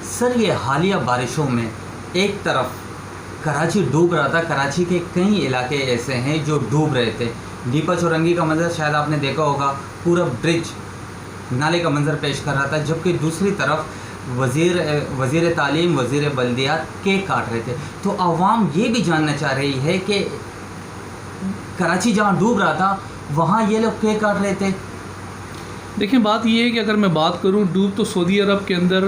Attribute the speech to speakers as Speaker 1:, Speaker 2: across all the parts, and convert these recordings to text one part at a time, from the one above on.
Speaker 1: Sir, ये हालिया बारिशों में एक तरफ कराची डूब रहा था, कराची के कई इलाके ऐसे हैं जो डूब रहे थे। दीपा चौरंगी का मंजर शायद आपने देखा होगा, पूरा ब्रिज नाले का मंजर पेश कर रहा था, जबकि दूसरी तरफ वज़ीर तालीम, वज़ीर बल्दियात केक काट रहे थे। तो आवाम ये भी जानना चाह रही है कि कराची जहाँ डूब रहा था वहाँ ये लोग केक काट रहे थे।
Speaker 2: देखिए, बात ये है कि अगर मैं बात करूं, डूब तो सऊदी अरब के अंदर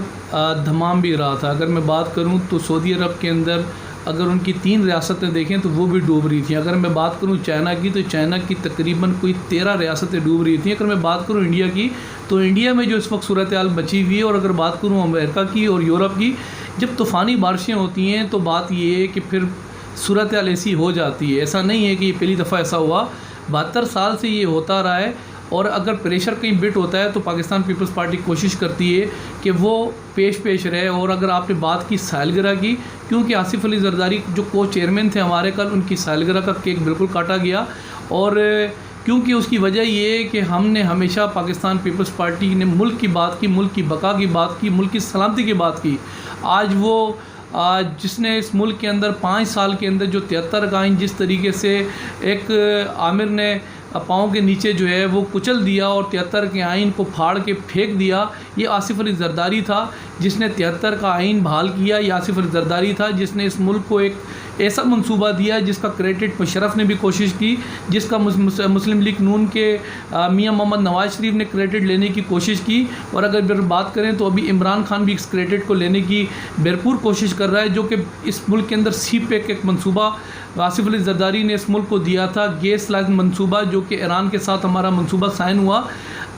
Speaker 2: धमाम भी रहा था। अगर मैं बात करूं तो सऊदी अरब के अंदर अगर उनकी 3 रियासतें देखें तो वो भी डूब रही थी। अगर मैं बात करूं चाइना की, तो चाइना की तकरीबन कोई 13 रियासतें डूब रही थी। अगर मैं बात करूं इंडिया की, तो इंडिया में जो इस वक्त सूरत हाल बची हुई है, और अगर बात करूं अमेरिका की और यूरोप की, जब तूफ़ानी बारिशें होती हैं तो बात ये है कि फिर सूरत हाल ऐसी हो जाती है। ऐसा नहीं है कि ये पहली दफ़ा ऐसा हुआ, 72 साल से ये होता रहा है। और अगर प्रेशर कहीं बिट होता है तो पाकिस्तान पीपल्स पार्टी कोशिश करती है कि वो पेश रहे। और अगर आपने बात की सालगिरह की, क्योंकि आसिफ अली जरदारी जो को चेयरमैन थे हमारे, कल उनकी सालगिरह का केक बिल्कुल काटा गया। और क्योंकि उसकी वजह ये है कि हमने हमेशा पाकिस्तान पीपल्स पार्टी ने मुल्क की बात की, मुल्क की बका की बात की, मुल्क की सलामती की बात की। आज जिसने इस मुल्क के अंदर 5 साल के अंदर जो 73 का आइन जिस तरीके से एक आमिर ने पाँव के नीचे जो है वो कुचल दिया और 73 के आइन को फाड़ के फेंक दिया, ये आसिफ अली जरदारी था जिसने 73 का आइन बहाल किया। ये आसिफ अली जरदारी था जिसने इस मुल्क को एक ऐसा मंसूबा दिया जिसका क्रेडिट मुशर्रफ ने भी कोशिश की, जिसका मुस्लिम लीग नून के मियां मोहम्मद नवाज शरीफ ने क्रेडिट लेने की कोशिश की। और अगर बात करें तो अभी इमरान खान भी इस क्रेडिट को लेने की भरपूर कोशिश कर रहा है, जो कि इस मुल्क के अंदर CPEC एक मंसूबा आसिफ अली जरदारी ने इस मुल्क को दिया था, गैस लाइन मंसूबा, जो कि ईरान के साथ हमारा मंसूबा साइन हुआ।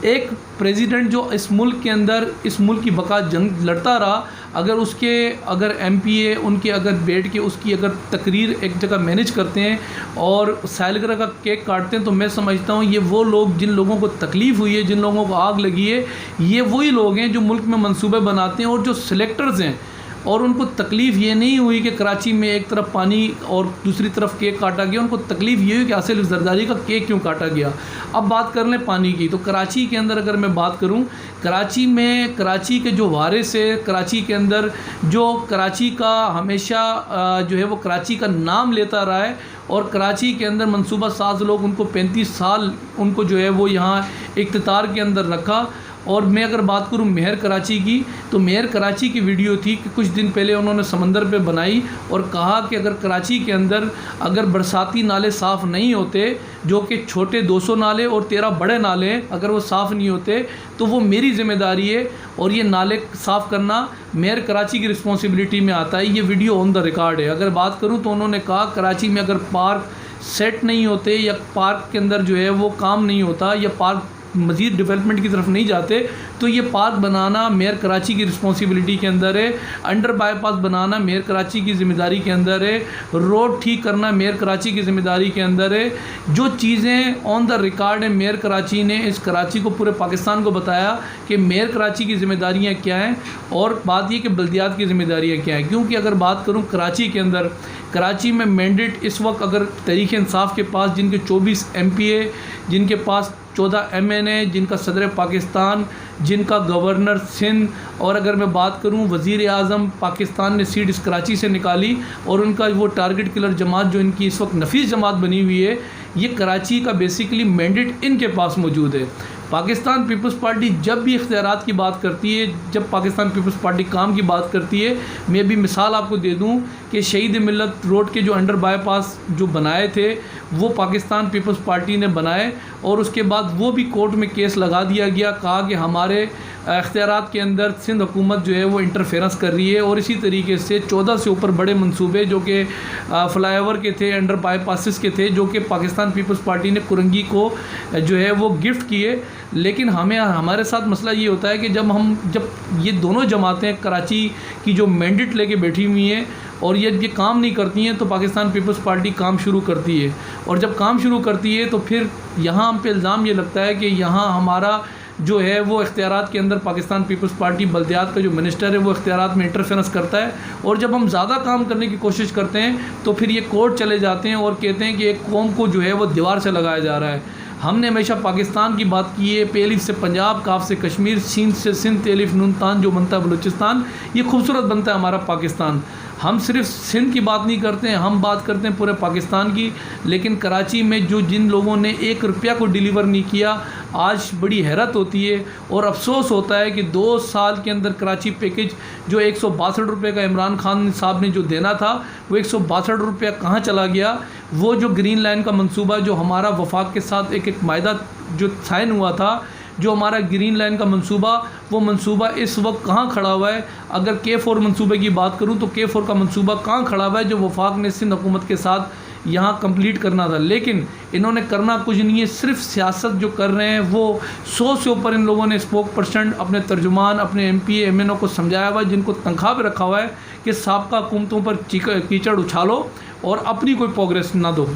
Speaker 2: एक प्रेसिडेंट जो इस मुल्क के अंदर इस मुल्क की बका जंग लड़ता रहा, अगर MPA उनके अगर बैठ के उसकी अगर तकरीर एक जगह मैनेज करते हैं और सालगिरह का केक काटते हैं, तो मैं समझता हूँ ये वो लोग जिन लोगों को तकलीफ़ हुई है, जिन लोगों को आग लगी है, ये वही लोग हैं जो मुल्क में मंसूबे बनाते हैं और जो सिलेक्टर्स हैं। और उनको तकलीफ़ ये नहीं हुई कि कराची में एक तरफ पानी और दूसरी तरफ केक काटा गया, उनको तकलीफ़ ये हुई कि आसिफ अली जरदारी का केक क्यों काटा गया। अब बात कर लें पानी की, तो कराची के अंदर अगर मैं बात करूं, कराची के जो वारिस है, कराची के अंदर जो कराची का हमेशा जो है वो कराची का नाम लेता रहा है, और कराची के अंदर मंसूबा साज लोग उनको 35 साल उनको जो है वो यहाँ इख्तियार के अंदर रखा। और मैं अगर बात करूं मेहर कराची की, तो मेहर कराची की वीडियो थी कि कुछ दिन पहले उन्होंने समंदर पे बनाई और कहा कि अगर कराची के अंदर अगर बरसाती नाले साफ़ नहीं होते, जो कि छोटे 200 नाले और 13 बड़े नाले हैं, अगर वो साफ़ नहीं होते तो वो मेरी ज़िम्मेदारी है और ये नाले साफ़ करना मेयर कराची की रिस्पॉन्सिबिलिटी में आता है। ये वीडियो ऑन द रिकॉर्ड है। अगर बात करूँ तो उन्होंने कहा कराची में अगर पार्क सेट नहीं होते या पार्क के अंदर जो है वो काम नहीं होता या पार्क मज़ीद डेवलपमेंट की तरफ नहीं जाते, तो ये पार्क बनाना मेयर कराची की रिस्पॉन्सिबिलिटी के अंदर है, अंडर बाईपास बनाना मेयर कराची की ज़िम्मेदारी के अंदर है, रोड ठीक करना मेयर कराची की ज़िम्मेदारी के अंदर है। जो चीज़ें ऑन द रिकॉर्ड है, मेयर कराची ने इस कराची को पूरे पाकिस्तान को बताया कि मेयर कराची की ज़िम्मेदारियाँ क्या हैं और बात ये कि बल्दियात की ज़िम्मेदारियाँ क्या हैं। क्योंकि अगर बात करूँ कराची के अंदर, कराची में मैंडेट इस वक्त अगर तहरीक इंसाफ के पास जिनके 24 MPA, जिनके पास 14 MNA, जिनका सदर पाकिस्तान, जिनका गवर्नर सिंध, और अगर मैं बात करूं वज़ीर आज़म पाकिस्तान ने सीट इस कराची से निकाली, और उनका वो टारगेट किलर जमात जो इनकी इस वक्त नफीस जमात बनी हुई है, ये कराची का बेसिकली मैंडेट इनके पास मौजूद है। पाकिस्तान पीपल्स पार्टी जब भी इख्तियारात की बात करती है, जब पाकिस्तान पीपल्स पार्टी काम की बात करती है, मैं भी मिसाल आपको दे दूं कि शहीद मिल्लत रोड के जो अंडर बाईपास जो बनाए थे वो पाकिस्तान पीपल्स पार्टी ने बनाए, और उसके बाद वो भी कोर्ट में केस लगा दिया गया, कहा कि हमारे इख्तियारात के अंदर सिंध हुकूमत जो है वो इंटरफेरेंस कर रही है। और इसी तरीके से 14 से ऊपर बड़े मंसूबे जो कि फ्लाईओवर के थे, अंडर बाईपासिस के थे, जो कि पाकिस्तान पीपल्स पार्टी ने कुरंगी को जो है वो गिफ्ट किए। लेकिन हमारे साथ मसला ये होता है कि जब ये दोनों जमातें कराची की जो मैंडेट लेके बैठी हुई हैं और ये काम नहीं करती हैं, तो पाकिस्तान पीपल्स पार्टी काम शुरू करती है, और जब काम शुरू करती है तो फिर यहाँ हम पे इल्ज़ाम ये लगता है कि यहाँ हमारा जो है वो इख्तियारात के अंदर पाकिस्तान पीपल्स पार्टी बल्दियात का जो मिनिस्टर है वो इख्तियारात में इंटरफेरेंस करता है, और जब हम ज़्यादा काम करने की कोशिश करते हैं तो फिर ये कोर्ट चले जाते हैं और कहते हैं कि एक कौम को जो है वो दीवार से लगाया जा रहा है। हमने हमेशा पाकिस्तान की बात की है, पे अलिफ से पंजाब, काफ से कश्मीर, सीन से सिंध, ते अलिफ नून तान जो बनता है बलूचिस्तान, ये खूबसूरत बनता है हमारा पाकिस्तान। हम सिर्फ सिंध की बात नहीं करते हैं, हम बात करते हैं पूरे पाकिस्तान की। लेकिन कराची में जो जिन लोगों ने 1 रुपया को डिलीवर नहीं किया, आज बड़ी हैरत होती है और अफसोस होता है कि 2 साल के अंदर कराची पैकेज जो 162 रुपये का इमरान खान साहब ने जो देना था, वो 162 रुपया कहाँ चला गया। वो जो ग्रीन लाइन का मंसूबा जो हमारा वफाक के साथ एक मायदा जो साइन हुआ था, जो हमारा ग्रीन लाइन का मंसूबा, वो मंसूबा इस वक्त कहाँ खड़ा हुआ है। अगर K4 मंसूबे की बात करूँ तो K4 का मंसूबा कहाँ खड़ा हुआ है, जो वफाक ने सिंध हुकूमत के साथ यहाँ कंप्लीट करना था। लेकिन इन्होंने करना कुछ नहीं है, सिर्फ सियासत जो कर रहे हैं वो 100 से ऊपर इन लोगों ने स्पोक पर्सन, अपने तर्जुमान, अपने MP MNO को समझाया हुआ है, जिनको तनख्वाह पर रखा हुआ है कि साबका हुकूमतों पर कीचड़ उछालो और अपनी कोई प्रोग्रेस ना दो।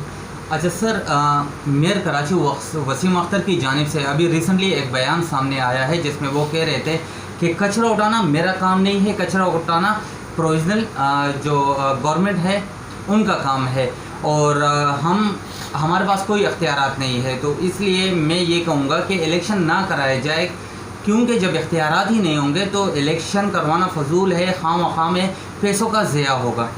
Speaker 1: अच्छा सर, मेयर कराची वसीम अख्तर की जानिब से अभी रिसेंटली एक बयान सामने आया है जिसमें वो कह रहे थे कि कचरा उठाना मेरा काम नहीं है, कचरा उठाना प्रोविजनल जो गवर्नमेंट है उनका काम है और हमारे पास कोई अख्तियारात नहीं है। तो इसलिए मैं ये कहूँगा कि इलेक्शन ना कराया जाए, क्योंकि जब इख्तियारात ही नहीं होंगे तो इलेक्शन करवाना फजूल है, खाम में पैसों का ज़िया होगा।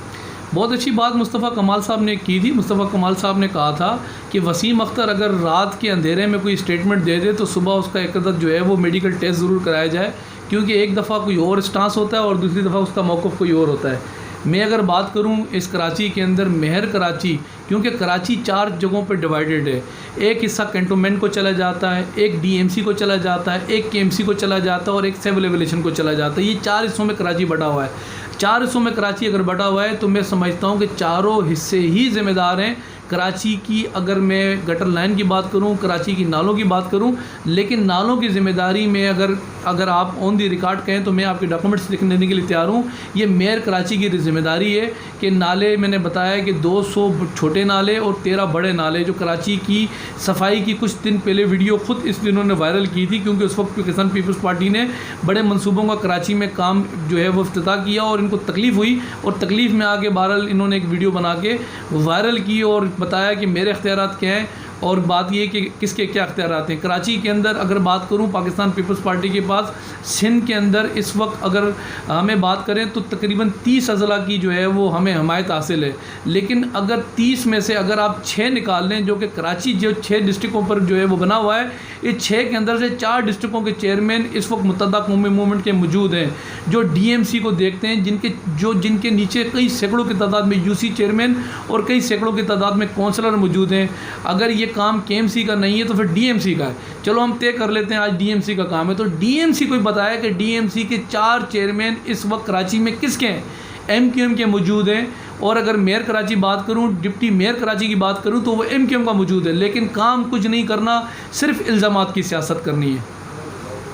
Speaker 2: बहुत अच्छी बात मुस्तफ़ा कमाल साहब ने की थी। मुस्तफ़ा कमाल साहब ने कहा था कि वसीम अख्तर अगर रात के अंधेरे में कोई स्टेटमेंट दे दे तो सुबह उसका एक जो है वो मेडिकल टेस्ट ज़रूर कराया जाए, क्योंकि एक दफ़ा कोई और स्टांस होता है और दूसरी दफ़ा उसका मौक़िफ़ कोई और होता है। मैं अगर बात करूं इस कराची के अंदर, मेहर कराची, क्योंकि कराची 4 जगहों पर डिवाइडेड है। एक हिस्सा कैंटोनमेंट को चला जाता है, एक DMC को चला जाता है, एक KMC को चला जाता है और एक सिविल एविएशन को चला जाता है। ये 4 हिस्सों में कराची बटा हुआ है। 4 हिस्सों में कराची अगर बटा हुआ है तो मैं समझता हूँ कि चारों हिस्से ही ज़िम्मेदार हैं कराची की। अगर मैं गटर लाइन की बात करूं, कराची की नालों की बात करूं, लेकिन नालों की ज़िम्मेदारी में अगर आप ऑन दी रिकॉर्ड कहें तो मैं आपके डॉक्यूमेंट्स लिखने देने के लिए तैयार हूं। ये मेयर कराची की ज़िम्मेदारी है कि नाले, मैंने बताया कि 200 छोटे नाले और 13 बड़े नाले, जो कराची की सफाई की कुछ दिन पहले वीडियो खुद इस दिनों ने वायरल की थी, क्योंकि उस वक्त किसान पीपल्स पार्टी ने बड़े मनसूबों का कराची में काम जो है वो इफ्तिताह किया और इनको तकलीफ़ हुई और तकलीफ़ में आके बहरहाल इन्होंने एक वीडियो बना के वायरल की और बताया कि मेरे इख्तियारात क्या हैं और बात ये कि किसके क्या इख्तियारात हैं। कराची के अंदर अगर बात करूं, पाकिस्तान पीपल्स पार्टी के पास सिंध के अंदर इस वक्त अगर हमें बात करें तो तकरीबन 30 अज़ला की जो है वो हमें हमायत हासिल है। लेकिन अगर 30 में से अगर आप 6 निकाल लें, जो कि कराची जो 6 डिस्ट्रिक्टों पर जो है वो बना हुआ है, इस 6 के अंदर से 4 डिस्ट्रिक्टों के चेयरमैन इस वक्त मुत्तहदा कौमी मूवमेंट के मौजूद हैं, जो DMC को देखते हैं, जिनके नीचे कई सैकड़ों की तादाद में UC चेयरमैन और कई सैकड़ों की तादाद में काउंसलर मौजूद हैं। अगर ये काम KMC का नहीं है तो फिर DMC का है। चलो हम तय कर लेते हैं आज DMC का काम है, तो DMC को बताया कि DMC के 4 चेयरमैन इस वक्त कराची में किसके हैं, MQM के मौजूद हैं। और अगर मेयर कराची बात करूं, डिप्टी मेयर कराची की बात करूं तो वो MQM का मौजूद है। लेकिन काम कुछ नहीं करना, सिर्फ इल्ज़ामात की सियासत करनी है।